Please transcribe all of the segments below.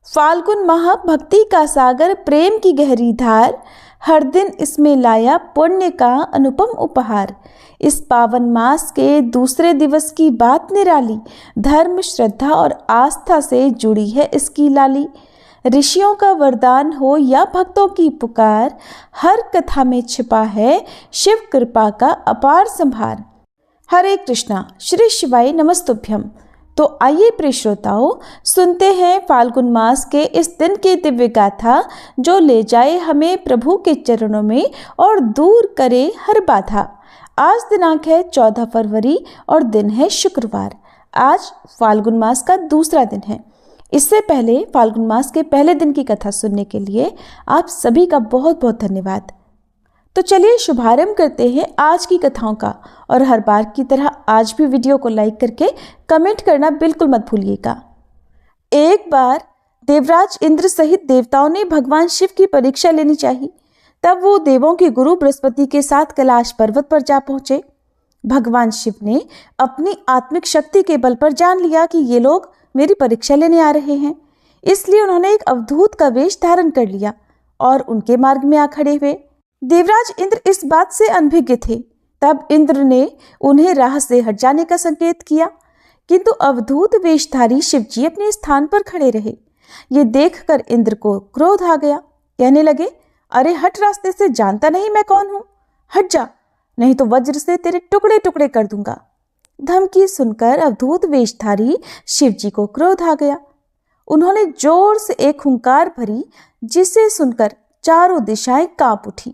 फाल्गुन माह भक्ति का सागर, प्रेम की गहरी धार, हर दिन इसमें लाया पुण्य का अनुपम उपहार। इस पावन मास के दूसरे दिवस की बात निराली, धर्म श्रद्धा और आस्था से जुड़ी है इसकी लाली। ऋषियों का वरदान हो या भक्तों की पुकार, हर कथा में छिपा है शिव कृपा का अपार संभार। हरे कृष्णा, श्री शिवाय नमस्तुभ्यम। तो आइए प्रिय श्रोताओं, सुनते हैं फाल्गुन मास के इस दिन की दिव्य गाथा, जो ले जाए हमें प्रभु के चरणों में और दूर करे हर बाधा। आज दिनांक है 14 फरवरी और दिन है शुक्रवार। आज फाल्गुन मास का दूसरा दिन है। इससे पहले फाल्गुन मास के पहले दिन की कथा सुनने के लिए आप सभी का बहुत बहुत धन्यवाद। तो चलिए शुभारंभ करते हैं आज की कथाओं का। और हर बार की तरह आज भी वीडियो को लाइक करके कमेंट करना बिल्कुल मत भूलिएगा। एक बार देवराज इंद्र सहित देवताओं ने भगवान शिव की परीक्षा लेनी चाहिए। तब वो देवों के गुरु बृहस्पति के साथ कैलाश पर्वत पर जा पहुंचे। भगवान शिव ने अपनी आत्मिक शक्ति के बल पर जान लिया कि ये लोग मेरी परीक्षा लेने आ रहे हैं, इसलिए उन्होंने एक अवधूत का वेश धारण कर लिया और उनके मार्ग में आ खड़े हुए। देवराज इंद्र इस बात से अनभिज्ञ थे। तब इंद्र ने उन्हें राह से हट जाने का संकेत किया, किंतु अवधूत वेशधारी शिवजी अपने स्थान पर खड़े रहे। ये देखकर इंद्र को क्रोध आ गया। कहने लगे, अरे हट रास्ते से, जानता नहीं मैं कौन हूं? हट जा, नहीं तो वज्र से तेरे टुकड़े टुकड़े कर दूंगा। धमकी सुनकर अवधूत वेशधारी शिवजी को क्रोध आ गया। उन्होंने जोर से एक हुंकार भरी, जिसे सुनकर चारों दिशाएं कांप उठी।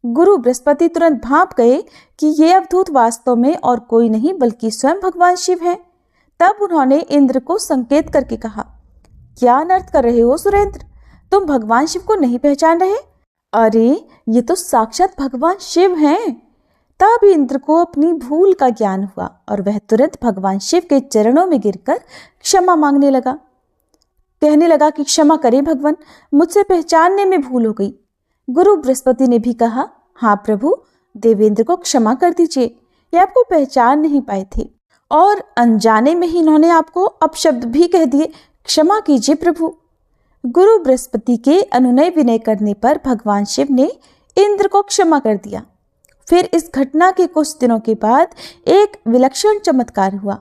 गुरु बृहस्पति तुरंत भांप गए कि ये अवधूत वास्तव में और कोई नहीं बल्कि स्वयं भगवान शिव है। तब उन्होंने इंद्र को संकेत करके कहा, क्या अनर्थ कर रहे हो सुरेंद्र? तुम भगवान शिव को नहीं पहचान रहे? अरे ये तो साक्षात भगवान शिव हैं। तब इंद्र को अपनी भूल का ज्ञान हुआ और वह तुरंत भगवान शिव के चरणों में गिरकर क्षमा मांगने लगा। कहने लगा कि क्षमा करें भगवान, मुझसे पहचानने में भूल हो गई। गुरु बृहस्पति ने भी कहा, हाँ प्रभु, देवेंद्र को क्षमा कर दीजिए, ये आपको पहचान नहीं पाए थे और अनजाने में ही इन्होंने आपको अपशब्द भी कह दिए, क्षमा कीजिए प्रभु। गुरु बृहस्पति के अनुनय विनय करने पर भगवान शिव ने इंद्र को क्षमा कर दिया। फिर इस घटना के कुछ दिनों के बाद एक विलक्षण चमत्कार हुआ।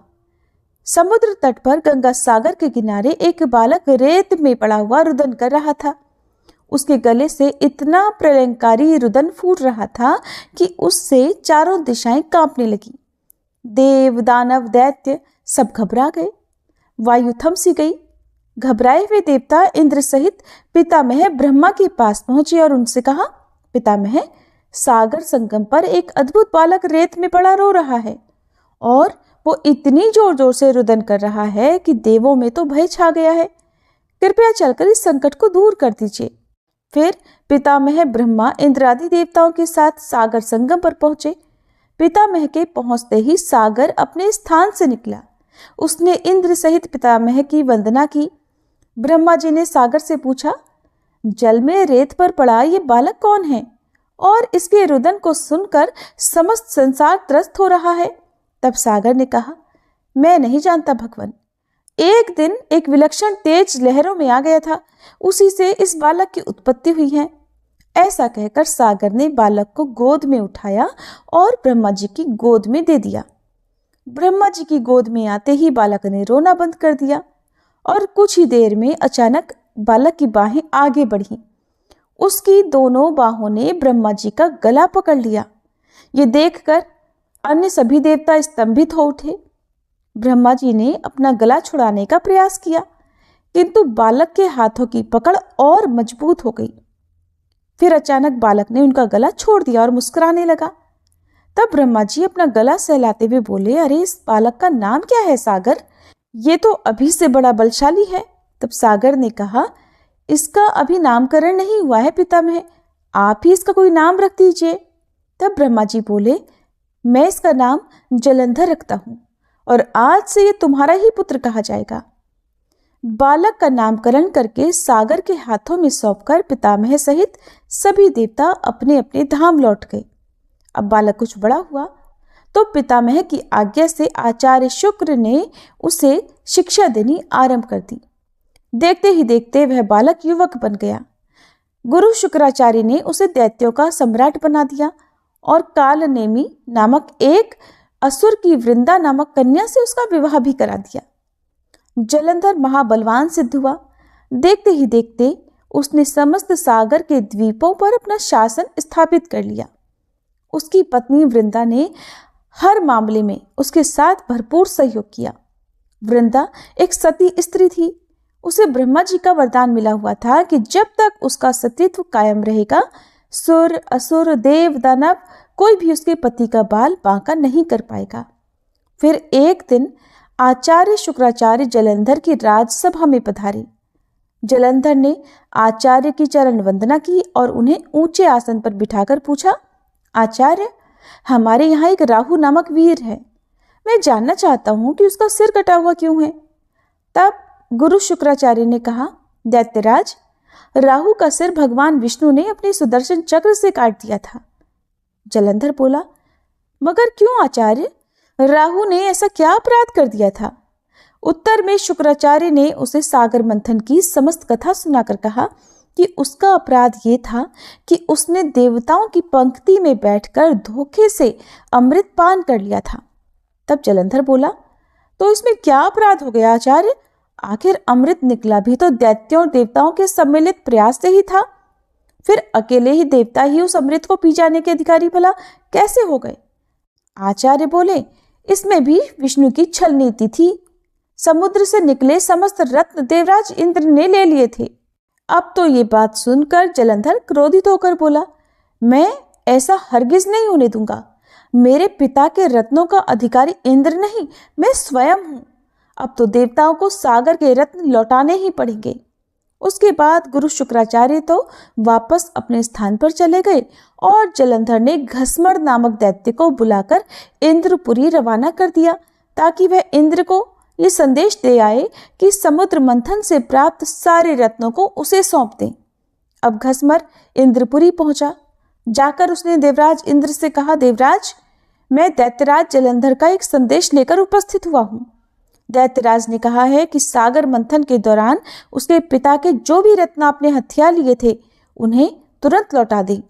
समुद्र तट पर गंगा सागर के किनारे एक बालक रेत में पड़ा हुआ रुदन कर रहा था। उसके गले से इतना प्रलयंकारी रुदन फूट रहा था कि उससे चारों दिशाएं कांपने लगी। देव दानव दैत्य सब घबरा गए। वायु थम सी गई। घबराए हुए देवता इंद्र सहित पितामह ब्रह्मा के पास पहुंचे और उनसे कहा, पितामह, सागर संगम पर एक अद्भुत बालक रेत में पड़ा रो रहा है और वो इतनी जोर जोर से रुदन कर रहा है कि देवों में तो भय छा गया है। कृपया चलकर इस संकट को दूर कर दीजिए। फिर पितामह ब्रह्मा इंद्र आदि देवताओं के साथ सागर संगम पर पहुंचे। पितामह के पहुंचते ही सागर अपने स्थान से निकला। उसने इंद्र सहित पितामह की वंदना की। ब्रह्मा जी ने सागर से पूछा, जल में रेत पर पड़ा ये बालक कौन है और इसके रुदन को सुनकर समस्त संसार त्रस्त हो रहा है? तब सागर ने कहा, मैं नहीं जानता भगवान। एक दिन एक विलक्षण तेज लहरों में आ गया था, उसी से इस बालक की उत्पत्ति हुई है। ऐसा कहकर सागर ने बालक को गोद में उठाया और ब्रह्मा जी की गोद में दे दिया। ब्रह्मा जी की गोद में आते ही बालक ने रोना बंद कर दिया और कुछ ही देर में अचानक बालक की बाहें आगे बढ़ीं। उसकी दोनों बाहों ने ब्रह्मा जी का गला पकड़ लिया। ये देखकर अन्य सभी देवता स्तंभित हो उठे। ब्रह्मा जी ने अपना गला छुड़ाने का प्रयास किया, किंतु बालक के हाथों की पकड़ और मजबूत हो गई। फिर अचानक बालक ने उनका गला छोड़ दिया और मुस्कुराने लगा। तब ब्रह्मा जी अपना गला सहलाते हुए बोले, अरे इस बालक का नाम क्या है सागर? ये तो अभी से बड़ा बलशाली है। तब सागर ने कहा, इसका अभी नामकरण नहीं हुआ है पितामह, आप ही इसका कोई नाम रख दीजिए। तब ब्रह्मा जी बोले, मैं इसका नाम जलंधर रखता हूं और आज से ये तुम्हारा ही पुत्र कहा जाएगा। बालक का नामकरण करके सागर के हाथों में सौंपकर पितामह सहित सभी देवता अपने अपने धाम लौट गए। अब बालक कुछ बड़ा हुआ तो पितामह की आज्ञा से आचार्य शुक्र ने उसे शिक्षा देनी आरंभ कर दी। देखते ही देखते वह बालक युवक बन गया। गुरु शुक्राचार्य ने उसे दैत्यों का सम्राट बना दिया और कालनेमी नामक एक असुर की वृंदा नामक कन्या से उसका विवाह भी करा दिया। जलंधर महाबलवान सिद्ध हुआ। देखते ही देखते उसने समस्त सागर के द्वीपों पर अपना शासन स्थापित कर लिया। उसकी पत्नी वृंदा ने हर मामले में उसके साथ भरपूर सहयोग किया। वृंदा एक सती स्त्री थी। उसे ब्रह्मा जी का वरदान मिला हुआ था कि जब तक उसका सतीत्व कायम रहेगा, सुर असुर देव दानव कोई भी उसके पति का बाल बांका नहीं कर पाएगा। फिर एक दिन आचार्य शुक्राचार्य जलंधर की राजसभा में पधारे। जलंधर ने आचार्य की चरण वंदना की और उन्हें ऊंचे आसन पर बिठाकर पूछा, आचार्य, हमारे यहाँ एक राहु नामक वीर है। मैं जानना चाहता हूँ कि उसका सिर कटा हुआ क्यों है। तब गुरु शुक्राचार्य ने कहा, दैत्यराज, राहु का सिर भगवान विष्णु ने अपने सुदर्शन चक्र से काट दिया था। जलंधर बोला, मगर क्यों आचार्य? राहु ने ऐसा क्या अपराध कर दिया था? उत्तर में शुक्राचार्य ने उसे सागर मंथन की समस्त कथा सुनाकर कहा कि उसका अपराध ये था कि उसने देवताओं की पंक्ति में बैठकर धोखे से अमृत पान कर लिया था। तब जलंधर बोला, तो इसमें क्या अपराध हो गया आचार्य? आखिर अमृत निकला भी तो दैत्यों और देवताओं के सम्मिलित प्रयास से ही था। फिर अकेले ही देवता ही उस अमृत को पी जाने के अधिकारी भला कैसे हो गए? आचार्य बोले, इसमें भी विष्णु की छल नीति थी। समुद्र से निकले समस्त रत्न देवराज इंद्र ने ले लिए थे। अब तो ये बात सुनकर जलंधर क्रोधित होकर बोला, मैं ऐसा हरगिज नहीं होने दूंगा। मेरे पिता के रत्नों का अधिकारी इंद्र नहीं, मैं स्वयं हूं। अब तो देवताओं को सागर के रत्न लौटाने ही पड़ेंगे। उसके बाद गुरु शुक्राचार्य तो वापस अपने स्थान पर चले गए और जलंधर ने घसमड़ नामक दैत्य को बुलाकर इंद्रपुरी रवाना कर दिया ताकि वह इंद्र को ये संदेश दे आए कि समुद्र मंथन से प्राप्त सारे रत्नों को उसे सौंप दें। अब घसमर इंद्रपुरी पहुंचा। जाकर उसने देवराज इंद्र से कहा, देवराज, मैं दैत्यराज जलंधर का एक संदेश लेकर उपस्थित हुआ हूं। दैत्यराज ने कहा है कि सागर मंथन के दौरान उसके पिता के जो भी रत्न आपने हथिया लिए थे उन्हें तुरंत लौटा दें।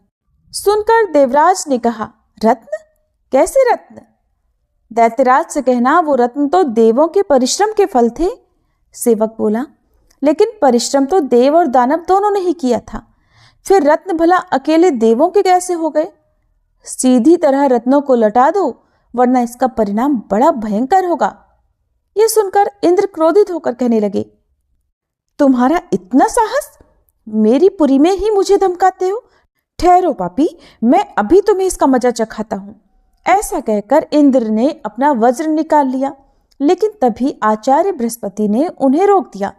सुनकर देवराज ने कहा, रत्न? कैसे रत्न? दैत्यराज से कहना, वो रत्न तो देवों के परिश्रम के फल थे। सेवक बोला, लेकिन परिश्रम तो देव और दानव दोनों ने ही किया था। फिर रत्न भला अकेले देवों के कैसे हो गए? सीधी तरह रत्नों को लौटा दो, वरना इसका परिणाम बड़ा भयंकर होगा। यह सुनकर इंद्र क्रोधित होकर कहने लगे, तुम्हारा इतना साहस? मेरी पुरी में ही मुझे धमकाते हो? ठहरो पापी, मैं अभी तुम्हें इसका मजा चखाता हूं। ऐसा कहकर इंद्र ने अपना वज्र निकाल लिया, लेकिन तभी आचार्य बृहस्पति ने उन्हें रोक दिया।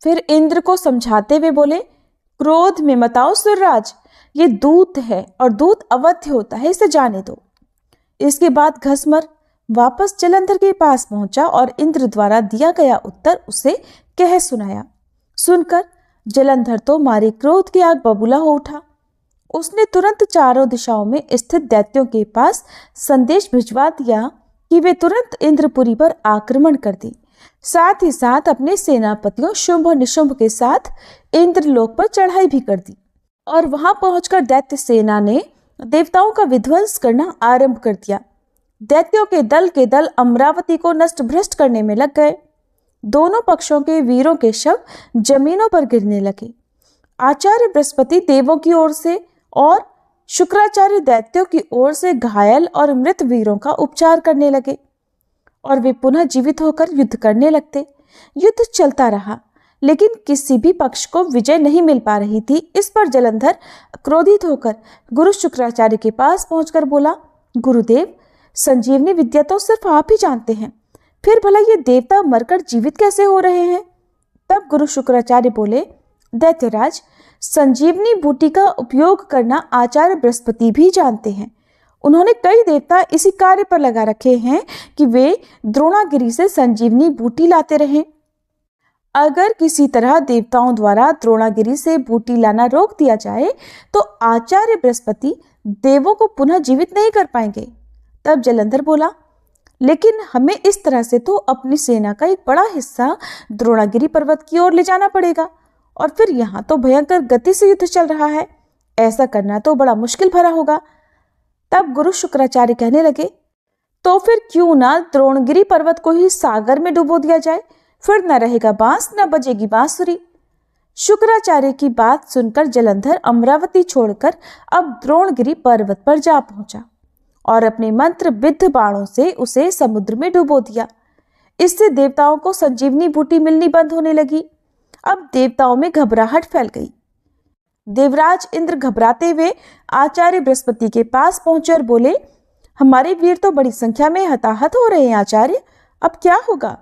फिर इंद्र को समझाते हुए बोले, क्रोध में मत आओ सुरराज, ये दूत है और दूत अवध्य होता है, इसे जाने दो। इसके बाद घसमर वापस जलंधर के पास पहुंचा और इंद्र द्वारा दिया गया उत्तर उसे कह सुनाया। सुनकर जलंधर तो मारे क्रोध की आग बबूला हो उठा। उसने तुरंत चारों दिशाओं में स्थित दैत्यों के पास संदेश भिजवा दिया कि वे तुरंत इंद्रपुरी पर आक्रमण कर दें। साथ ही साथ अपने सेनापतियों शुंभ और निशुंभ के साथ इंद्रलोक पर चढ़ाई भी कर दी और वहां पहुंचकर दैत्य सेना ने देवताओं का विध्वंस करना आरंभ कर दिया। दैत्यों के दल अमरावती को नष्ट भ्रष्ट करने में लग गए। दोनों पक्षों के वीरों के शव जमीनों पर गिरने लगे। आचार्य बृहस्पति देवों की ओर से और शुक्राचार्य दैत्यों की ओर से घायल और मृत वीरों का उपचार करने लगे और वे पुनः जीवित होकर युद्ध करने लगते। युद्ध चलता रहा, लेकिन किसी भी पक्ष को विजय नहीं मिल पा रही थी। इस पर जलंधर क्रोधित होकर गुरु शुक्राचार्य के पास पहुंचकर बोला, गुरुदेव, संजीवनी विद्या तो सिर्फ आप ही जानते हैं, फिर भला ये देवता मरकर जीवित कैसे हो रहे हैं? तब गुरु शुक्राचार्य बोले, दैत्यराज, संजीवनी बूटी का उपयोग करना आचार्य बृहस्पति भी जानते हैं। उन्होंने कई देवता इसी कार्य पर लगा रखे हैं कि वे द्रोणागिरी से संजीवनी बूटी लाते रहें। अगर किसी तरह देवताओं द्वारा द्रोणागिरी से बूटी लाना रोक दिया जाए तो आचार्य बृहस्पति देवों को पुनः जीवित नहीं कर पाएंगे। तब जलंधर बोला, लेकिन हमें इस तरह से तो अपनी सेना का एक बड़ा हिस्सा द्रोणागिरी पर्वत की ओर ले जाना पड़ेगा, और फिर यहाँ तो भयंकर गति से युद्ध चल रहा है। ऐसा करना तो बड़ा मुश्किल भरा होगा। तब गुरु शुक्राचार्य कहने लगे, तो फिर क्यों ना द्रोणगिरी पर्वत को ही सागर में डुबो दिया जाए, फिर न रहेगा बांस न बजेगी बांसुरी। शुक्राचार्य की बात सुनकर जलंधर अमरावती छोड़कर अब द्रोणगिरी पर्वत पर जा पहुंचा और अपने मंत्र विद्ध बाणों से उसे समुद्र में डुबो दिया। इससे देवताओं को संजीवनी बूटी मिलनी बंद होने लगी। अब देवताओं में घबराहट फैल गई। देवराज इंद्र घबराते हुए आचार्य बृहस्पति के पास पहुंचे और बोले, हमारे वीर तो बड़ी संख्या में हताहत हो रहे हैं आचार्य, अब क्या होगा?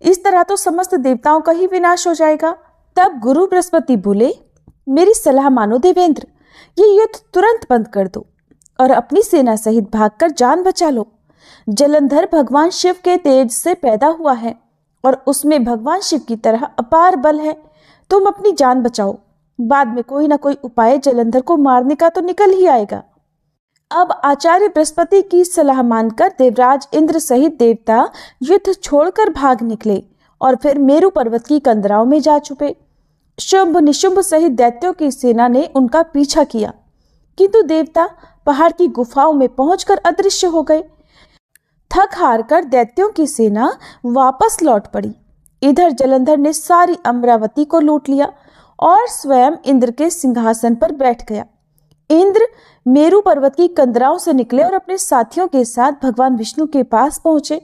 इस तरह तो समस्त देवताओं का ही विनाश हो जाएगा। तब गुरु बृहस्पति बोले, मेरी सलाह मानो देवेंद्र, ये युद्ध तुरंत बंद कर दो और अपनी सेना सहित भागकर जान बचा लो। जलंधर भगवान शिव के तेज से पैदा हुआ है और उसमें भगवान शिव की तरह अपार बल है। तुम अपनी जान बचाओ, बाद में कोई ना कोई उपाय जलंधर को मारने का तो निकल ही आएगा। अब आचार्य बृहस्पति की सलाह मानकर देवराज इंद्र सहित देवता युद्ध छोड़कर भाग निकले और फिर मेरु पर्वत की कंदराओं में जा छुपे। शुंभ निशुंभ सहित दैत्यों की सेना ने उनका पीछा किया, किंतु देवता पहाड़ की गुफाओं में पहुंचकर अदृश्य हो गए। थक हार कर दैत्यों की सेना वापस लौट पड़ी। इधर जलंधर ने सारी अमरावती को लूट लिया और स्वयं इंद्र के सिंहासन पर बैठ गया। इंद्र मेरु पर्वत की कंदराओं से निकले और अपने साथियों के साथ भगवान विष्णु के पास पहुंचे।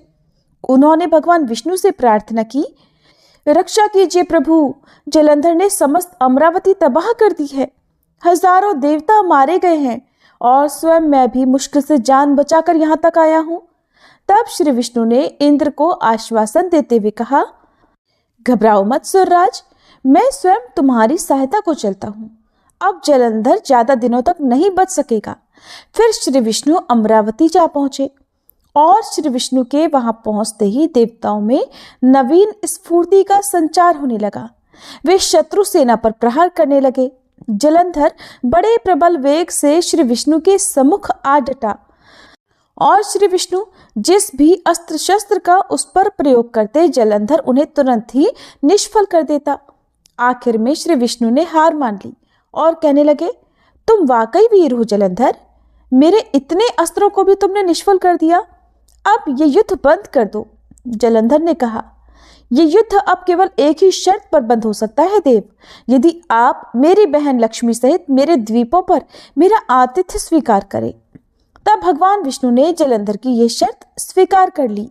उन्होंने भगवान विष्णु से प्रार्थना की, रक्षा कीजिए प्रभु, जलंधर ने समस्त अमरावती तबाह कर दी है। हजारों देवता मारे गए हैं और स्वयं मैं भी मुश्किल से जान बचाकर यहाँ तक आया हूँ। तब श्री विष्णु ने इंद्र को आश्वासन देते हुए कहा, घबराओ मत सुरराज, मैं स्वयं तुम्हारी सहायता को चलता हूँ। अब जलंधर ज्यादा दिनों तक नहीं बच सकेगा। फिर श्री विष्णु अमरावती जा पहुंचे और श्री विष्णु के वहां पहुंचते ही देवताओं में नवीन स्फूर्ति का संचार होने लगा। वे शत्रु सेना पर प्रहार करने लगे। जलंधर बड़े प्रबल वेग से श्री विष्णु के सम्मुख आ डटा और श्री विष्णु जिस भी अस्त्र शस्त्र का उस पर प्रयोग करते, जलंधर उन्हें तुरंत ही निष्फल कर देता। आखिर में श्री विष्णु ने हार मान ली और कहने लगे, तुम वाकई वीर हो जलंधर, मेरे इतने अस्त्रों को भी तुमने निष्फल कर दिया। अब ये युद्ध बंद कर दो। जलंधर ने कहा, ये युद्ध अब केवल एक ही शर्त पर बंद हो सकता है देव, यदि आप मेरी बहन लक्ष्मी सहित मेरे द्वीपों पर मेरा आतिथ्य स्वीकार करें। तब भगवान विष्णु ने जलंधर की ये शर्त स्वीकार कर ली।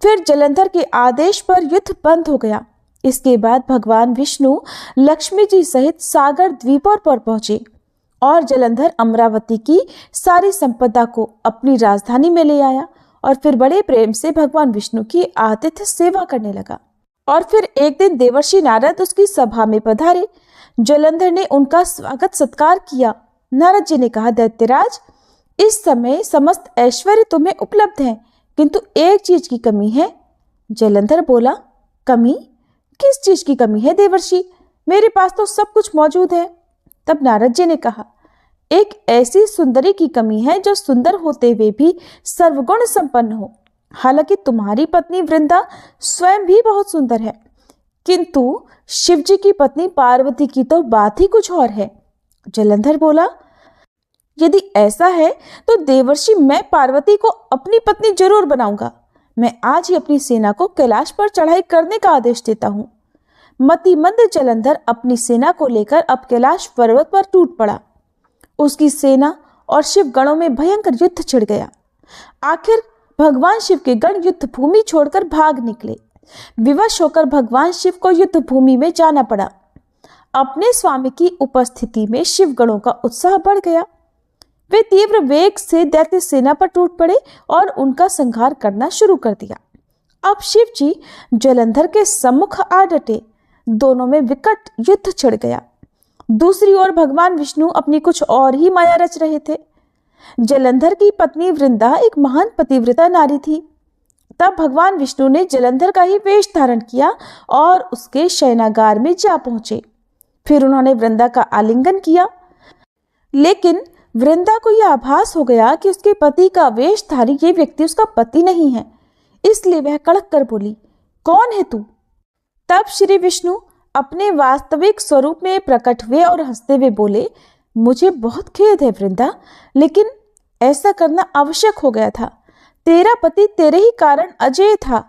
फिर जलंधर के आदेश पर युद्ध बंद हो गया। इसके बाद भगवान विष्णु लक्ष्मी जी सहित सागर द्वीपों पर पहुंचे और जलंधर अमरावती की सारी संपदा को अपनी राजधानी में ले आया और फिर बड़े प्रेम से भगवान विष्णु की आतिथ्य सेवा करने लगा। और फिर एक दिन देवर्षि नारद उसकी सभा में पधारे। जलंधर ने उनका स्वागत सत्कार किया। नारद जी ने कहा, दैत्यराज, इस समय समस्त ऐश्वर्य तुम्हें उपलब्ध है, किंतु एक चीज की कमी है। जलंधर बोला, कमी? किस चीज की कमी है देवर्षि? मेरे पास तो सब कुछ मौजूद है। तब नारद जी ने कहा, एक ऐसी सुंदरी की कमी है जो सुंदर होते हुए भी सर्वगुण संपन्न हो। हालांकि तुम्हारी पत्नी वृंदा स्वयं भी बहुत सुंदर है, किंतु शिवजी की पत्नी पार्वती की तो बात ही कुछ और है। जलंधर बोला, यदि ऐसा है तो देवर्षि, मैं पार्वती को अपनी पत्नी जरूर बनाऊंगा। मैं आज ही अपनी सेना को कैलाश पर चढ़ाई करने का आदेश देता हूँ। मतिमंद जलंधर अपनी सेना को लेकर अब कैलाश पर्वत पर टूट पड़ा। उसकी सेना और शिव गणों में भयंकर युद्ध छिड़ गया। आखिर भगवान शिव के गण युद्ध भूमि छोड़कर भाग निकले। विवश होकर भगवान शिव को युद्ध भूमि में जाना पड़ा। अपने स्वामी की उपस्थिति में शिव गणों का उत्साह बढ़ गया। वे तीव्र वेग से दैत्य सेना पर टूट पड़े और उनका संहार करना शुरू कर दिया। अब शिव जी जलंधर के सम्मुख आ डटे। दोनों में विकट युद्ध छिड़ गया। दूसरी ओर भगवान विष्णु अपनी कुछ और ही माया रच रहे थे। जलंधर की पत्नी वृंदा एक महान पतिव्रता नारी थी। तब भगवान विष्णु ने जलंधर का ही वेश धारण किया और उसके शयनागार में जा पहुंचे। फिर उन्होंने वृंदा का आलिंगन किया, लेकिन वृंदा को यह आभास हो गया कि उसके पति का वेशधारी ये व्यक्ति उसका पति नहीं है, इसलिए वह कड़क कर बोली, कौन है तू? तब श्री विष्णु अपने वास्तविक स्वरूप में प्रकट हुए और हंसते हुए बोले, मुझे बहुत खेद है वृंदा, लेकिन ऐसा करना आवश्यक हो गया था। तेरा पति तेरे ही कारण अजेय था।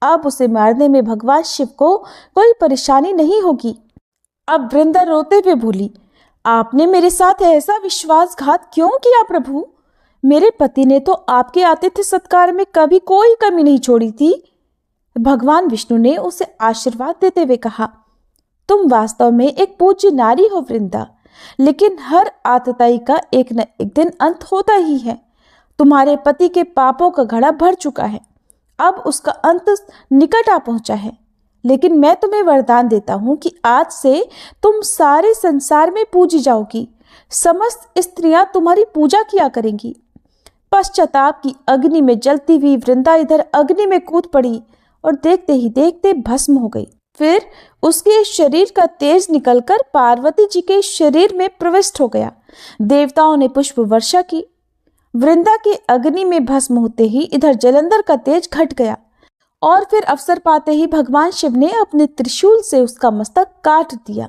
अब उसे मारने में भगवान शिव को कोई परेशानी नहीं होगी। अब वृंदा रोते हुए बोली, आपने मेरे साथ ऐसा विश्वासघात क्यों किया प्रभु? मेरे पति ने तो आपके आतिथ्य सत्कार में कभी कोई कमी नहीं छोड़ी थी। भगवान विष्णु ने उसे आशीर्वाद देते हुए कहा, तुम वास्तव में एक पूज्य नारी हो वृंदा, लेकिन हर आतताई का एक न एक दिन अंत होता ही है। तुम्हारे पति के पापों का घड़ा भर चुका है, अब उसका अंत निकट आ पहुंचा है। लेकिन मैं तुम्हें वरदान देता हूं कि आज से तुम सारे संसार में पूजी जाओगी। समस्त स्त्रियां तुम्हारी पूजा किया करेंगी। पश्चाताप की अग्नि में जलती हुई वृंदा इधर अग्नि में कूद पड़ी और देखते ही देखते भस्म हो गई। फिर उसके शरीर का तेज निकलकर पार्वती जी के शरीर में प्रविष्ट हो गया। देवताओं ने पुष्प वर्षा की। वृंदा के अग्नि में भस्म होते ही इधर जलंधर का तेज घट गया और फिर अवसर पाते ही भगवान शिव ने अपने त्रिशूल से उसका मस्तक काट दिया।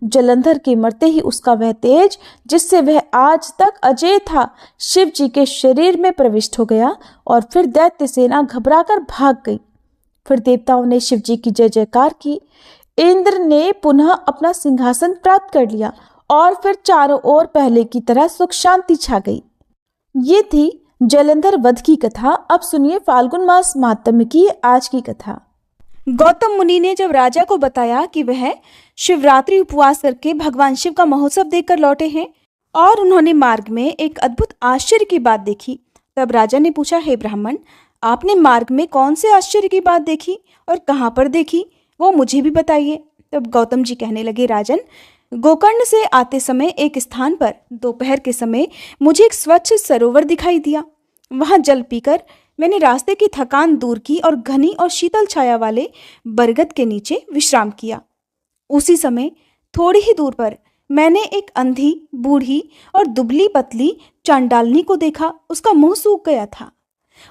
जलंधर के मरते ही उसका वह तेज, जिससे वह आज तक अजेय था, शिव जी के शरीर में प्रविष्ट हो गया और फिर दैत्य सेना घबराकर भाग गई। फिर देवताओं ने शिव जी की जय जयकार की। इंद्र ने पुनः अपना सिंहासन प्राप्त कर लिया और फिर चारों ओर पहले की तरह सुख शांति छा गई। ये थी जलंधर वध की कथा। अब सुनिए फाल्गुन मास महात्म्य की आज की कथा। गौतम मुनि ने जब राजा को बताया कि वह शिवरात्रि उपवास करके भगवान शिव का महोत्सव देखकर लौटे हैं और उन्होंने मार्ग में एक अद्भुत आश्चर्य की बात देखी, तब राजा ने पूछा, हे ब्राह्मण, आपने मार्ग में कौन से आश्चर्य की बात देखी और कहाँ पर देखी, वो मुझे भी बताइए। तब गौतम जी कहने लगे, राजन, गोकर्ण से आते समय एक स्थान पर दोपहर के समय मुझे एक स्वच्छ सरोवर दिखाई दिया। वहां जल पीकर मैंने रास्ते की थकान दूर की और घनी और शीतल छाया वाले बरगद के नीचे विश्राम किया। उसी समय थोड़ी ही दूर पर मैंने एक अंधी, बूढ़ी और दुबली पतली चांडालनी को देखा। उसका मुंह सूख गया था।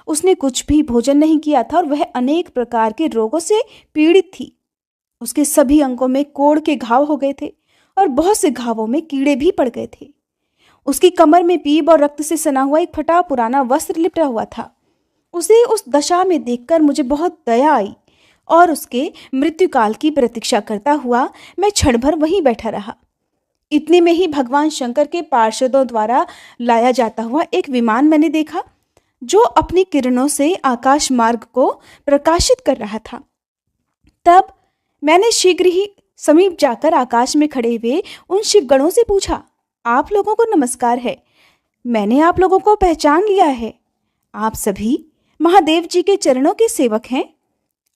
उसने कुछ भी भोजन नहीं किया था और वह अनेक प्रकार के रोगों से पीड़ित थी। उसके सभी अंगों में कोढ़ के घाव हो गए थे और बहुत से घावों में कीड़े भी पड़ गए थे। उसकी कमर में पीप और रक्त से सना हुआ एक फटा पुराना वस्त्र लिपटा हुआ था। उसे उस दशा में देखकर मुझे बहुत दया आई और उसके मृत्युकाल की प्रतीक्षा करता हुआ मैं क्षण भर वहीं बैठा रहा। इतने में ही भगवान शंकर के पार्षदों द्वारा लाया जाता हुआ एक विमान मैंने देखा, जो अपनी किरणों से आकाश मार्ग को प्रकाशित कर रहा था। तब मैंने शीघ्र ही समीप जाकर आकाश में खड़े हुए उन शिवगणों से पूछा, आप लोगों को नमस्कार है। मैंने आप लोगों को पहचान लिया है। आप सभी महादेव जी के चरणों के सेवक हैं।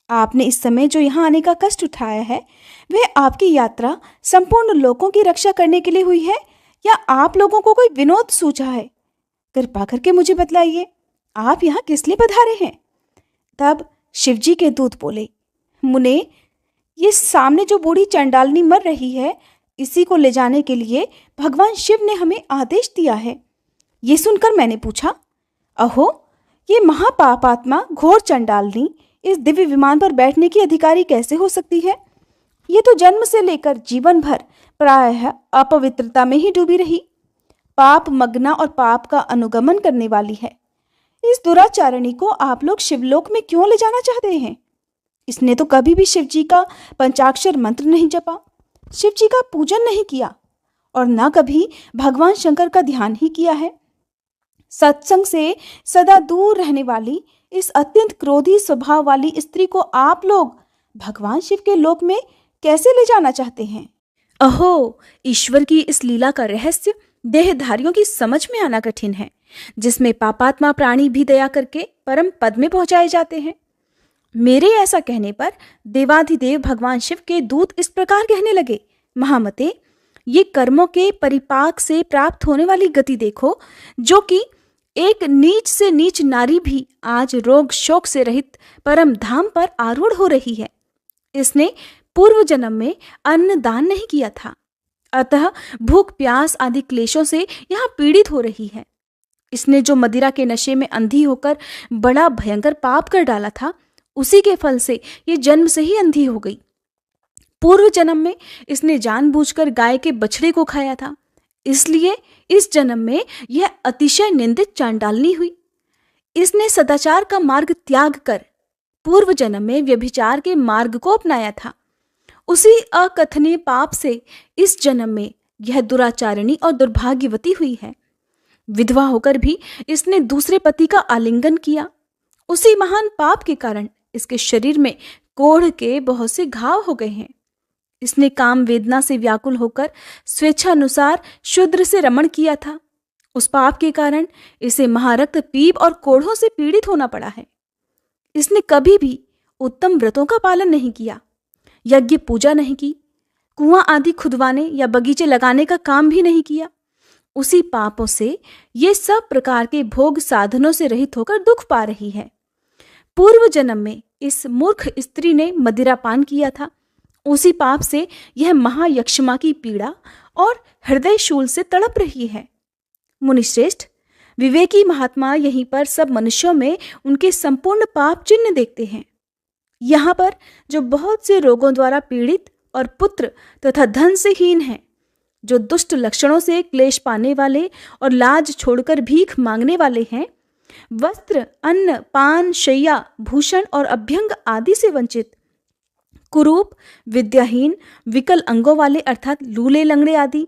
आपने इस समय जो यहाँ आने का कष्ट उठाया है, वह आपकी यात्रा संपूर्ण लोगों की रक्षा करने के लिए हुई है या आप लोगों को कोई विनोद सूझा है? कृपा करके मुझे बतलाइए, आप यहाँ किस लिए पधारे हैं? तब शिवजी के दूत बोले, मुने, ये सामने जो बूढ़ी चंडालनी मर रही है, इसी को ले जाने के लिए भगवान शिव ने हमें आदेश दिया है। ये सुनकर मैंने पूछा, अहो, ये महापापात्मा घोर चंडालनी इस दिव्य विमान पर बैठने की अधिकारी कैसे हो सकती है? ये तो जन्म से लेकर जीवन भर प्रायः अपवित्रता में ही डूबी रही, पाप मग्ना और पाप का अनुगमन करने वाली है। इस दुराचारणी को आप लोग शिवलोक में क्यों ले जाना चाहते हैं? इसने तो कभी भी शिवजी का पंचाक्षर मंत्र नहीं जपा, शिवजी का पूजन नहीं किया और न कभी भगवान शंकर का ध्यान ही किया है। सत्संग से सदा दूर रहने वाली इस अत्यंत क्रोधी स्वभाव वाली स्त्री को आप लोग भगवान शिव के लोक में कैसे ले जाना चाहते हैं? अहो, ईश्वर की इस लीला का रहस्य देहधारियों की समझ में आना कठिन है, जिसमें पापात्मा प्राणी भी दया करके परम पद में पहुंचाए जाते हैं। मेरे ऐसा कहने पर देवाधिदेव भगवान शिव के दूत इस प्रकार कहने लगे, महामते, ये कर्मों के परिपाक से प्राप्त होने वाली गति देखो, जो कि एक नीच से नीच नारी भी आज रोग शोक से रहित परम धाम पर आरूढ़ हो रही है। इसने पूर्व जन्म में अन्न दान नहीं किया था, अतः भूख प्यास आदि क्लेशों से यहाँ पीड़ित हो रही है। इसने जो मदिरा के नशे में अंधी होकर बड़ा भयंकर पाप कर डाला था, उसी के फल से ये जन्म से ही अंधी हो गई। पूर्व जन्म में इसने जानबूझकर गाय के बछड़े को खाया था, इसलिए इस जन्म में यह अतिशय निंदित चांडालनी हुई। इसने सदाचार का मार्ग त्याग कर पूर्व जन्म में व्यभिचार के मार्ग को अपनाया था। उसी अकथनीय पाप से इस जन्म में यह दुराचारिणी और दुर्भाग्यवती हुई है। विधवा होकर भी इसने दूसरे पति का आलिंगन किया। उसी महान पाप के कारण इसके शरीर में कोढ़ के बहुत से घाव हो गए हैं। इसने काम वेदना से व्याकुल होकर स्वेच्छानुसार शूद्र से रमण किया था। उस पाप के कारण इसे महारक्त पीप और कोढ़ों से पीड़ित होना पड़ा है। इसने कभी भी उत्तम व्रतों का पालन नहीं किया, यज्ञ पूजा नहीं की, कुआं आदि खुदवाने या बगीचे लगाने का काम भी नहीं किया। उसी पापों से ये सब प्रकार के भोग साधनों से रहित होकर दुख पा रही है। पूर्व जन्म में इस मूर्ख स्त्री ने मदिरा पान किया था। उसी पाप से यह महायक्षमा की पीड़ा और हृदय शूल से तड़प रही है। मुनिश्रेष्ठ, विवेकी महात्मा यहीं पर सब मनुष्यों में उनके संपूर्ण पाप चिन्ह देखते हैं। यहाँ पर जो बहुत से रोगों द्वारा पीड़ित और पुत्र तथा धन से हीन हैं, जो दुष्ट लक्षणों से क्लेश पाने वाले और लाज छोड़कर भीख मांगने वाले हैं, वस्त्र, अन्न, पान, शैया, भूषण और अभ्यंग आदि से वंचित, कुरूप, विद्याहीन, विकल अंगों वाले अर्थात लूले लंगड़े आदि,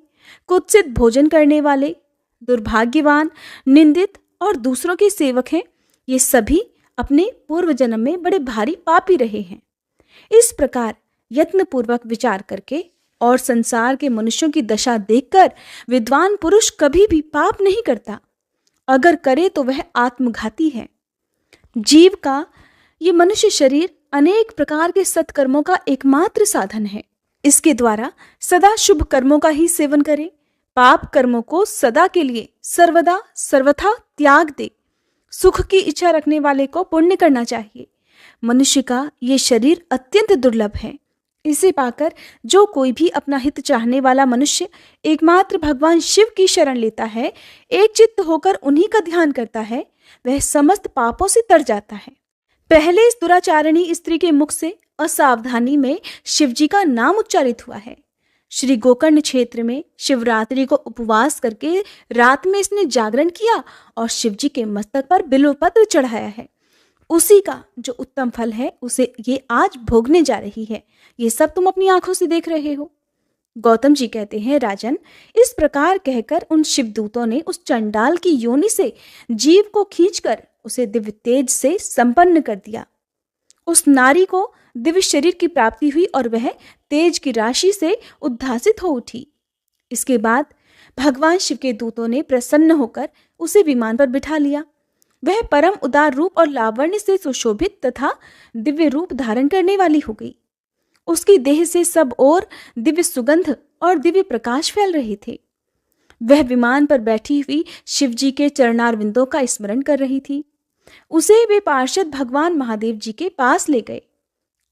कुत्सित भोजन करने वाले, दुर्भाग्यवान, निंदित और दूसरों के सेवक हैं, ये सभी अपने पूर्व जन्म में बड़े भारी पापी रहे हैं। इस प्रकार यत्नपूर्वक विचार करके और संसार के मनुष्यों की दशा देखकर विद्वान पुरुष कभी भी पाप नहीं करता। अगर करे तो वह आत्मघाती है। जीव का ये मनुष्य शरीर अनेक प्रकार के सत्कर्मों का एकमात्र साधन है। इसके द्वारा सदा शुभ कर्मों का ही सेवन करे, पाप कर्मों को सदा के लिए सर्वदा सर्वथा त्याग दे। सुख की इच्छा रखने वाले को पुण्य करना चाहिए। मनुष्य का ये शरीर अत्यंत दुर्लभ है। इसे पाकर जो कोई भी अपना हित चाहने वाला मनुष्य एकमात्र भगवान शिव की शरण लेता है, एक चित्त होकर उन्हीं का ध्यान करता है, वह समस्त पापों से तर जाता है। पहले इस दुराचारिणी स्त्री के मुख से असावधानी में शिवजी का नाम उच्चारित हुआ है। श्री गोकर्ण क्षेत्र में शिवरात्रि को उपवास करके रात में इसने जागरण किया और शिवजी के मस्तक पर बिल्वपत्र चढ़ाया है। उसी का जो उत्तम फल है उसे ये आज भोगने जा रही है। ये सब तुम अपनी आंखों से देख रहे हो। गौतम जी कहते हैं, राजन, इस प्रकार कहकर उन शिवदूतों ने उस चंडाल की योनि से जीव को खींचकर उसे दिव्य तेज से संपन्न कर दिया। उस नारी को दिव्य शरीर की प्राप्ति हुई और वह तेज की राशि से उद्भासित हो उठी। इसके बाद भगवान शिव के दूतों ने प्रसन्न होकर उसे विमान पर बिठा लिया। वह परम उदार रूप और लावण्य से सुशोभित तथा दिव्य रूप धारण करने वाली हो गई। उसकी देह से सब ओर दिव्य सुगंध और दिव्य प्रकाश फैल रहे थे। वह विमान पर बैठी हुई शिवजी के चरणारविंदों का स्मरण कर रही थी। उसे वे पार्षद भगवान महादेव जी के पास ले गए।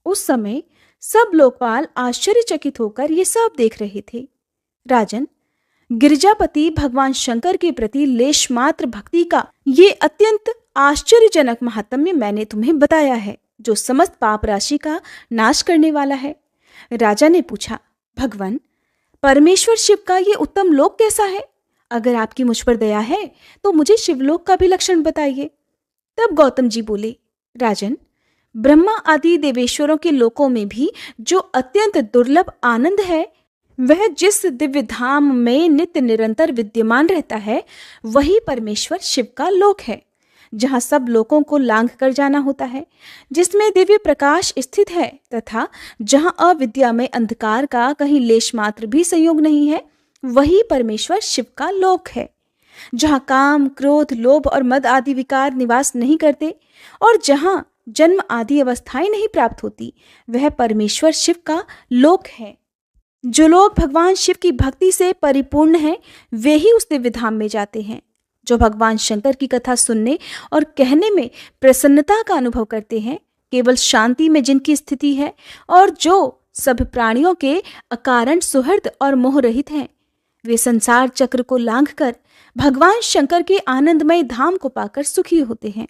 उस समय सब लोकपाल आश्चर्यचकित होकर ये सब देख रहे थे। राजन, गिरिजापति भगवान शंकर के प्रति लेश मात्र भक्ति का ये अत्यंत आश्चर्यजनक महात्म्य मैंने तुम्हें बताया है, जो समस्त पाप राशि का नाश करने वाला है। राजा ने पूछा, भगवान, परमेश्वर शिव का ये उत्तम लोक कैसा है? अगर आपकी मुझ पर दया है तो मुझे शिवलोक का भी लक्षण बताइए। तब गौतम जी बोले, राजन, ब्रह्मा आदि देवेश्वरों के लोकों में भी जो अत्यंत दुर्लभ आनंद है, वह जिस दिव्य धाम में नित्य निरंतर विद्यमान रहता है, वही परमेश्वर शिव का लोक है, जहाँ सब लोकों को लांघ कर जाना होता है, जिसमें दिव्य प्रकाश स्थित है तथा जहाँ अविद्या में अंधकार का कहीं लेश मात्र भी संयोग नहीं है, वही परमेश्वर शिव का लोक है। जहाँ काम, क्रोध, लोभ और मद आदि विकार निवास नहीं करते और जहाँ जन्म आदि अवस्थाएं नहीं प्राप्त होती, वह परमेश्वर शिव का लोक है। जो लोग भगवान शिव की भक्ति से परिपूर्ण हैं, वे ही उस दिव्य धाम में जाते हैं। जो भगवान शंकर की कथा सुनने और कहने में प्रसन्नता का अनुभव करते हैं, केवल शांति में जिनकी स्थिति है और जो सब प्राणियों के अकारण सुहृद और मोह रहित हैं। वे संसार चक्र को लांघकर भगवान शंकर के आनंदमय धाम को पाकर सुखी होते हैं।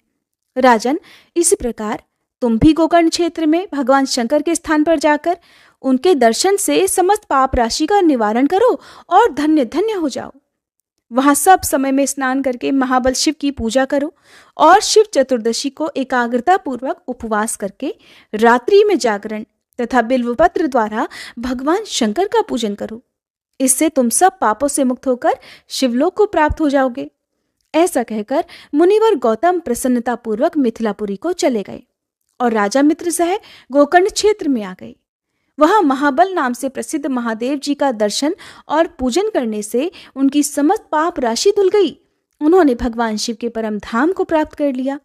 राजन, इसी प्रकार तुम भी गोकर्ण क्षेत्र में भगवान शंकर के स्थान पर जाकर उनके दर्शन से समस्त पाप राशि का निवारण करो और धन्य धन्य हो जाओ। वहां सब समय में स्नान करके महाबल शिव की पूजा करो और शिव चतुर्दशी को एकाग्रता पूर्वक उपवास करके रात्रि में जागरण तथा बिल्वपत्र द्वारा भगवान शंकर का पूजन करो। इससे तुम सब पापों से मुक्त होकर शिवलोक को प्राप्त हो जाओगे। ऐसा कहकर मुनिवर गौतम प्रसन्नता पूर्वक मिथिलापुरी को चले गए और राजा मित्र सह गोकर्ण क्षेत्र में आ गए। वहां महाबल नाम से प्रसिद्ध महादेव जी का दर्शन और पूजन करने से उनकी समस्त पाप राशि धुल गई। उन्होंने भगवान शिव के परम धाम को प्राप्त कर लिया।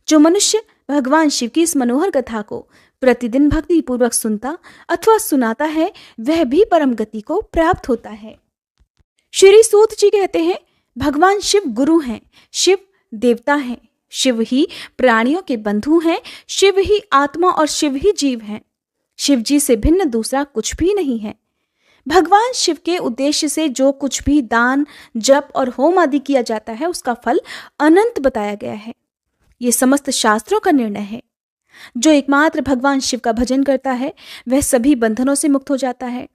जो मनुष्य भगवान शिव की इस मनोहर कथा को प्रतिदिन भक्ति पूर्वक सुनता अथवा सुनाता है, वह भी परम गति को प्राप्त होता है। श्री सूत जी कहते हैं, भगवान शिव गुरु हैं, शिव देवता हैं, शिव ही प्राणियों के बंधु हैं, शिव ही आत्मा और शिव ही जीव हैं। शिव जी से भिन्न दूसरा कुछ भी नहीं है। भगवान शिव के उद्देश्य से जो कुछ भी दान, जप और होम आदि किया जाता है, उसका फल अनंत बताया गया है। ये समस्त शास्त्रों का निर्णय है। जो एकमात्र भगवान शिव का भजन करता है, वह सभी बंधनों से मुक्त हो जाता है।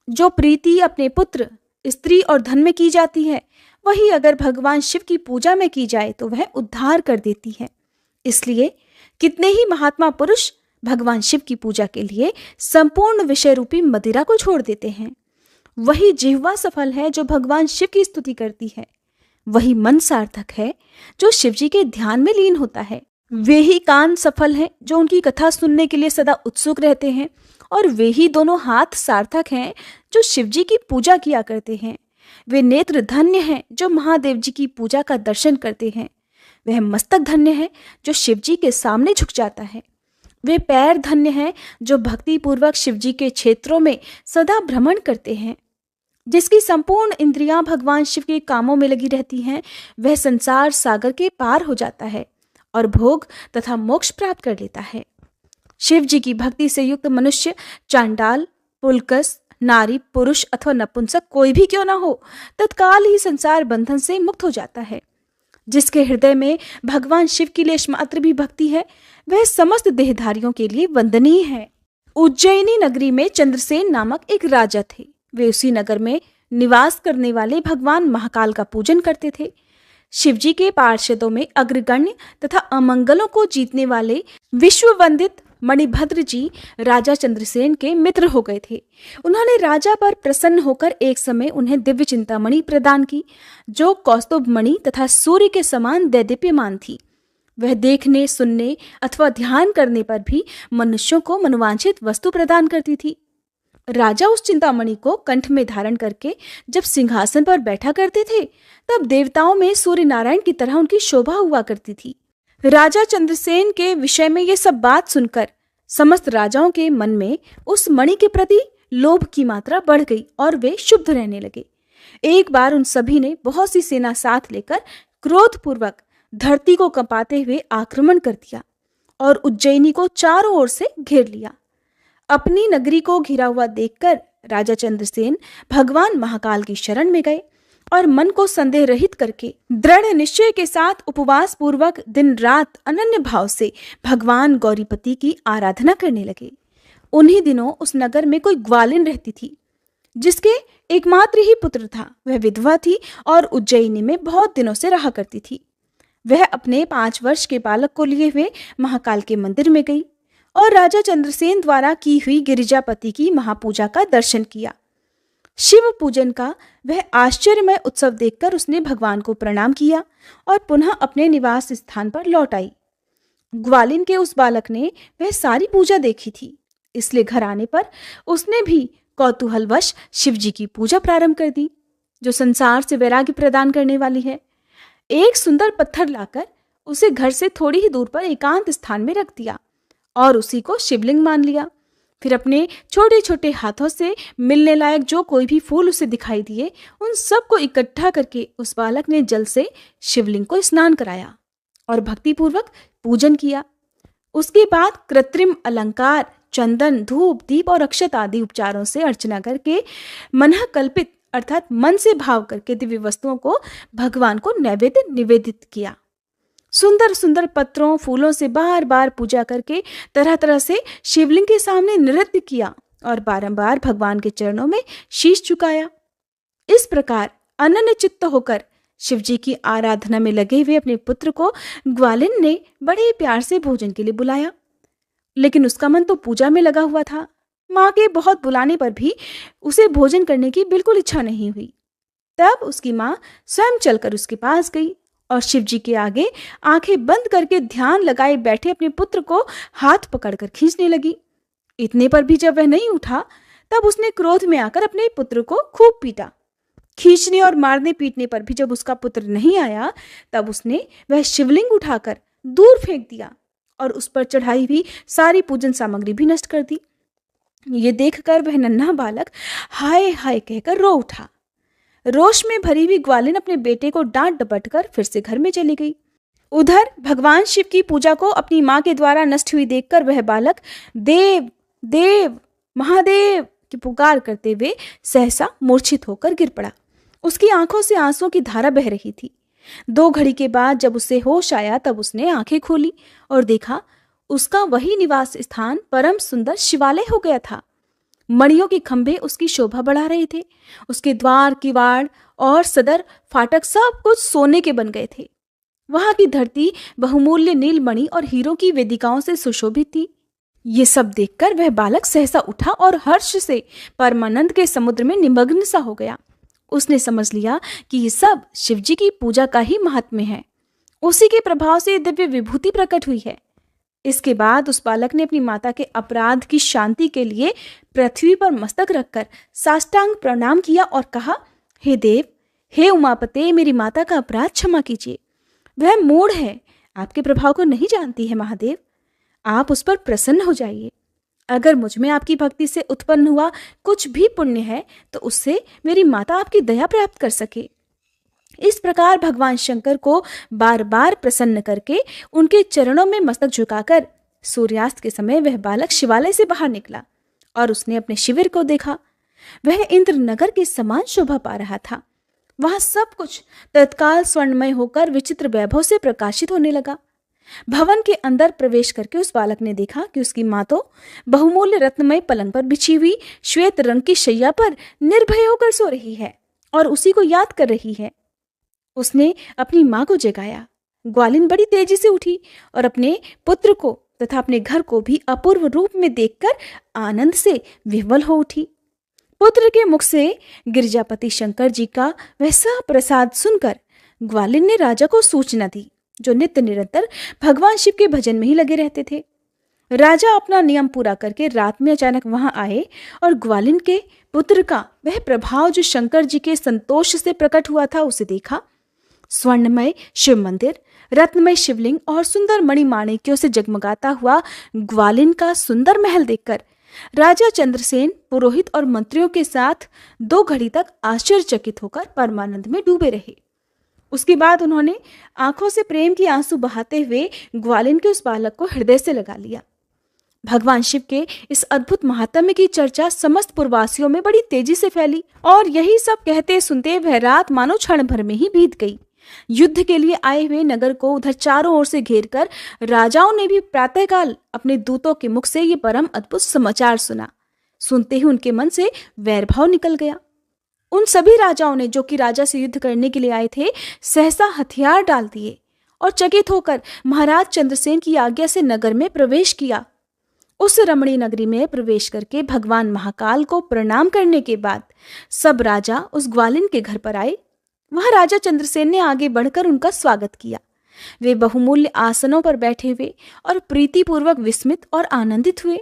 जो प्रीति अपने पुत्र, स्त्री और धन में की जाती है, वही अगर भगवान शिव की पूजा में की जाए तो वह उद्धार कर देती है। इसलिए कितने ही महात्मा पुरुष भगवान शिव की पूजा के लिए संपूर्ण विषय रूपी मदिरा को छोड़ देते हैं। वही जिह्वा सफल है जो भगवान शिव की स्तुति करती है। वही मन सार्थक है जो शिव जी के ध्यान में लीन होता है। वे ही कान सफल हैं जो उनकी कथा सुनने के लिए सदा उत्सुक रहते हैं। और वे ही दोनों हाथ सार्थक हैं जो शिव जी की पूजा किया करते हैं। वे नेत्र धन्य हैं जो महादेव जी की पूजा का दर्शन करते हैं। वह मस्तक धन्य है जो शिव जी के सामने झुक जाता है। वे पैर धन्य हैं जो भक्ति पूर्वक शिव जी के क्षेत्रों में सदा भ्रमण करते हैं। जिसकी संपूर्ण इंद्रियां भगवान शिव के कामों में लगी रहती हैं, वह संसार सागर के पार हो जाता है और भोग तथा मोक्ष प्राप्त कर लेता है। शिव जी की भक्ति से युक्त मनुष्य चांडाल, पुलकस, नारी, पुरुष अथवा नपुंसक कोई भी क्यों ना हो, तत्काल ही संसार बंधन से मुक्त हो जाता है। जिसके हृदय में भगवान शिव की लेश मात्र भी भक्ति है, वह समस्त देहधारियों के लिए वंदनीय है। उज्जैनी नगरी में चंद्रसेन नामक एक राजा थे। वे उसी नगर में निवास करने वाले भगवान महाकाल का पूजन करते थे। शिवजी के पार्षदों में अग्रगण्य तथा अमंगलों को जीतने वाले विश्ववंदित मणिभद्र जी राजा चंद्रसेन के मित्र हो गए थे। उन्होंने राजा पर प्रसन्न होकर एक समय उन्हें दिव्य चिंतामणि प्रदान की, जो कौस्तुभ मणि तथा सूर्य के समान दैदीप्यमान थी। वह देखने, सुनने अथवा ध्यान करने पर भी मनुष्यों को मनोवांछित वस्तु प्रदान करती थी। राजा उस चिंतामणि को कंठ में धारण करके जब सिंहासन पर बैठा करते थे, तब देवताओं में सूर्य नारायण की तरह उनकी शोभा हुआ करती थी। राजा चंद्रसेन के विषय में ये सब बात सुनकर समस्त राजाओं के मन में उस मणि के प्रति लोभ की मात्रा बढ़ गई और वे शुद्ध रहने लगे। एक बार उन सभी ने बहुत सी सेना साथ लेकर क्रोधपूर्वक धरती को कंपाते हुए आक्रमण कर दिया और उज्जैनी को चारों ओर से घेर लिया। अपनी नगरी को घिरा हुआ देखकर राजा चंद्रसेन भगवान महाकाल की शरण में गए और मन को संदेह रहित करके दृढ़ निश्चय के साथ उपवास पूर्वक दिन रात अनन्य भाव से भगवान गौरीपति की आराधना करने लगे। उन्हीं दिनों उस नगर में कोई ग्वालिन रहती थी, जिसके एकमात्र ही पुत्र था। वह विधवा थी और उज्जैनी में बहुत दिनों से रहा करती थी। वह अपने 5 वर्ष के बालक को लिए हुए महाकाल के मंदिर में गई और राजा चंद्रसेन द्वारा की हुई गिरिजापति की महापूजा का दर्शन किया। शिव पूजन का वह आश्चर्यमय उत्सव देखकर उसने भगवान को प्रणाम किया और पुनः अपने निवास स्थान पर लौट आई। ग्वालिन के उस बालक ने वह सारी पूजा देखी थी, इसलिए घर आने पर उसने भी कौतूहलवश शिव जी की पूजा प्रारंभ कर दी, जो संसार से वैराग्य प्रदान करने वाली है। एक सुंदर पत्थर लाकर उसे घर से थोड़ी ही दूर पर एकांत स्थान में रख दिया और उसी को शिवलिंग मान लिया। फिर अपने छोटे छोटे हाथों से मिलने लायक जो कोई भी फूल उसे दिखाई दिए, उन सबको इकट्ठा करके उस बालक ने जल से शिवलिंग को स्नान कराया और भक्तिपूर्वक पूजन किया। उसके बाद कृत्रिम अलंकार, चंदन, धूप, दीप और अक्षत आदि उपचारों से अर्चना करके मनः कल्पित अर्थात मन से भाव करके दिव्य वस्तुओं को भगवान को नैवेद्य निवेदित किया। सुंदर सुंदर पत्रों फूलों से बार बार पूजा करके तरह तरह से शिवलिंग के सामने नृत्य किया और बारंबार भगवान के चरणों में शीश झुकाया। इस प्रकार अनन्य चित्त होकर शिवजी की आराधना में लगे हुए अपने पुत्र को ग्वालिन ने बड़े प्यार से भोजन के लिए बुलाया, लेकिन उसका मन तो पूजा में लगा हुआ था। माँ के बहुत बुलाने पर भी उसे भोजन करने की बिल्कुल इच्छा नहीं हुई। तब उसकी माँ स्वयं चलकर उसके पास गई और शिवजी के आगे आंखें बंद करके ध्यान लगाए बैठे अपने पुत्र को हाथ पकड़कर खींचने लगी। इतने पर भी जब वह नहीं उठा, तब उसने क्रोध में आकर अपने पुत्र को खूब पीटा। खींचने और मारने पीटने पर भी जब उसका पुत्र नहीं आया, तब उसने वह शिवलिंग उठाकर दूर फेंक दिया और उस पर चढ़ाई हुई सारी पूजन सामग्री भी नष्ट कर दी। ये देखकर वह नन्हा बालक हाय हाय कहकर रो उठा। रोष में भरी हुई ग्वालिन अपने बेटे को डांट डपट कर फिर से घर में चली गई। उधर भगवान शिव की पूजा को अपनी मां के द्वारा नष्ट हुई देखकर वह बालक देव देव महादेव की पुकार करते हुए सहसा मूर्छित होकर गिर पड़ा। उसकी आंखों से आंसुओं की धारा बह रही थी। 2 घड़ी के बाद जब उसे होश आया, तब उसने आंखें खोली और देखा उसका वही निवास स्थान परम सुंदर शिवालय हो गया था। मणियों के खंभे उसकी शोभा बढ़ा रहे थे। उसके द्वार, किवाड़ और सदर फाटक सब कुछ सोने के बन गए थे। वहां की धरती बहुमूल्य नीलमणि और हीरों की वेदिकाओं से सुशोभित थी। ये सब देखकर वह बालक सहसा उठा और हर्ष से परमानंद के समुद्र में निमग्न सा हो गया। उसने समझ लिया कि ये सब शिवजी की पूजा का ही महात्म्य है। उसी के प्रभाव से दिव्य विभूति प्रकट हुई है। इसके बाद उस बालक ने अपनी माता के अपराध की शांति के लिए पृथ्वी पर मस्तक रखकर साष्टांग प्रणाम किया और कहा, हे देव, हे उमापते, मेरी माता का अपराध क्षमा कीजिए। वह मूढ़ है, आपके प्रभाव को नहीं जानती है महादेव। आप उस पर प्रसन्न हो जाइए। अगर मुझ में आपकी भक्ति से उत्पन्न हुआ कुछ भी पुण्य है, तो उससे मेरी माता आपकी दया प्राप्त कर सके। इस प्रकार भगवान शंकर को बार बार प्रसन्न करके उनके चरणों में मस्तक झुकाकर सूर्यास्त के समय वह बालक शिवालय से बाहर निकला और उसने अपने शिविर को देखा। वह इंद्र नगर के समान शोभा पा रहा था। वहां सब कुछ तत्काल स्वर्णमय होकर विचित्र वैभव से प्रकाशित होने लगा। भवन के अंदर प्रवेश करके उस बालक ने देखा कि उसकी माँ तो बहुमूल्य रत्नमय पलंग पर बिछी हुई श्वेत रंग की शैया पर निर्भय होकर सो रही है और उसी को याद कर रही है। उसने अपनी माँ को जगाया। ग्वालिन बड़ी तेजी से उठी और अपने पुत्र को तथा अपने घर को भी अपूर्व रूप में देखकर आनंद से विह्वल हो उठी। पुत्र के मुख से गिरजापति शंकर जी का वैसा प्रसाद सुनकर ग्वालिन ने राजा को सूचना दी, जो नित्य निरंतर भगवान शिव के भजन में ही लगे रहते थे। राजा अपना नियम पूरा करके रात में अचानक वहां आए और ग्वालिन के पुत्र का वह प्रभाव जो शंकर जी के संतोष से प्रकट हुआ था उसे देखा। स्वर्णमय शिव मंदिर, रत्नमय शिवलिंग और सुंदर मणिमाणिक्यों से जगमगाता हुआ ग्वालिन का सुंदर महल देखकर राजा चंद्रसेन पुरोहित और मंत्रियों के साथ 2 घड़ी तक आश्चर्यचकित होकर परमानंद में डूबे रहे। उसके बाद उन्होंने आंखों से प्रेम की आंसू बहाते हुए ग्वालिन के उस बालक को हृदय से लगा लिया। भगवान शिव के इस अद्भुत महात्म्य की चर्चा समस्त पुरवासियों में बड़ी तेजी से फैली और यही सब कहते सुनते वह रात मानो क्षण भर में ही बीत गई। युद्ध के लिए आए हुए नगर को उधर चारों ओर से घेरकर राजाओं ने भी प्रातःकाल अपने दूतों के मुख से ये परम अद्भुत समाचार सुना। सुनते ही उनके मन से वैरभाव निकल गया। उन सभी राजाओं ने, जो कि राजा से युद्ध करने के लिए आए थे, सहसा हथियार डाल दिए और चकित होकर महाराज चंद्रसेन की आज्ञा से नगर में प्रवेश किया। उस रमणीय नगरी में प्रवेश करके भगवान महाकाल को प्रणाम करने के बाद सब राजा उस ग्वालिन के घर पर आए। वहां राजा चंद्रसेन ने आगे बढ़कर उनका स्वागत किया। वे बहुमूल्य आसनों पर बैठे हुए और प्रीतिपूर्वक विस्मित और आनंदित हुए।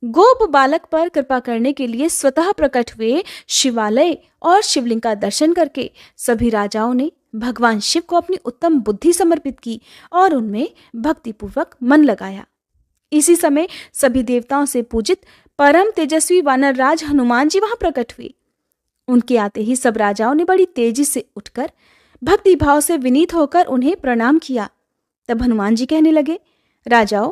गोप बालक पर कृपा करने के लिए स्वतः प्रकट हुए शिवालय और शिवलिंग का दर्शन करके सभी राजाओं ने भगवान शिव को अपनी उत्तम बुद्धि समर्पित की और उनमें भक्तिपूर्वक मन लगाया। इसी समय सभी देवताओं से पूजित परम तेजस्वी वानर राज हनुमान जी वहां प्रकट हुए। उनके आते ही सब राजाओं ने बड़ी तेजी से उठकर भक्ति भाव से विनीत होकर उन्हें प्रणाम किया। तब हनुमान जी कहने लगे, राजाओं,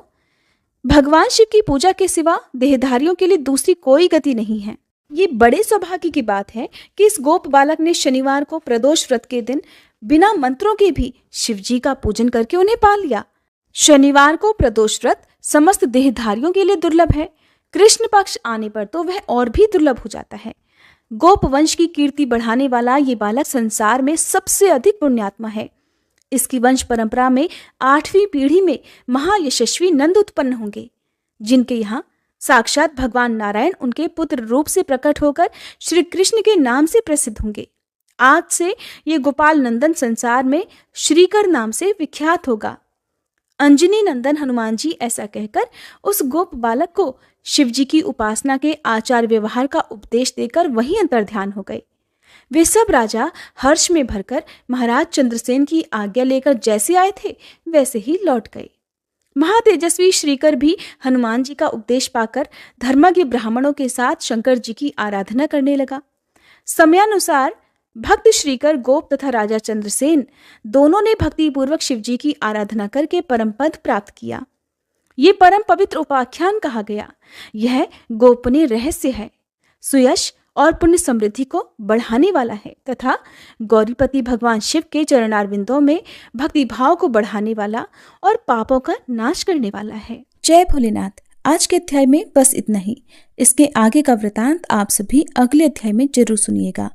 भगवान शिव की पूजा के सिवा देहधारियों के लिए दूसरी कोई गति नहीं है। ये बड़े सौभाग्य की बात है कि इस गोप बालक ने शनिवार को प्रदोष व्रत के दिन बिना मंत्रों के भी शिव जी का पूजन करके उन्हें पा लिया। शनिवार को प्रदोष व्रत समस्त देहधारियों के लिए दुर्लभ है। कृष्ण पक्ष आने पर तो वह और भी दुर्लभ हो जाता है। गोप वंश की कीर्ति बढ़ाने वाला ये बालक संसार में सबसे अधिक पुण्यात्मा है। इसकी वंश परंपरा में 8वीं पीढ़ी में महायशस्वी नंद उत्पन्न होंगे, जिनके यहाँ साक्षात भगवान नारायण उनके पुत्र रूप से प्रकट होकर श्री कृष्ण के नाम से प्रसिद्ध होंगे। आज से ये गोपाल नंदन संसार में श्रीकर नाम से विख्यात होगा। अंजनी नंदन हनुमान जी ऐसा कहकर उस गोप बालक को शिव जी की उपासना के आचार व्यवहार का उपदेश देकर वहीं अंतर्ध्यान हो गए। वे सब राजा हर्ष में भरकर महाराज चंद्रसेन की आज्ञा लेकर जैसे आए थे वैसे ही लौट गए। महातेजस्वी श्रीकर भी हनुमान जी का उपदेश पाकर धर्मज्ञ ब्राह्मणों के साथ शंकर जी की आराधना करने लगा। समयानुसार भक्त श्रीकर गोप तथा राजा चंद्रसेन दोनों ने भक्तिपूर्वक शिव जी की आराधना करके परम पद प्राप्त किया। ये परम पवित्र उपाख्यान कहा गया। यह गोपनीय रहस्य है, सुयश और पुण्य समृद्धि को बढ़ाने वाला है तथा गौरीपति भगवान शिव के चरणारविंदों में भक्ति भाव को बढ़ाने वाला और पापों का नाश करने वाला है। जय भोलेनाथ। आज के अध्याय में बस इतना ही। इसके आगे का वृतांत आप सभी अगले अध्याय में जरूर सुनिएगा।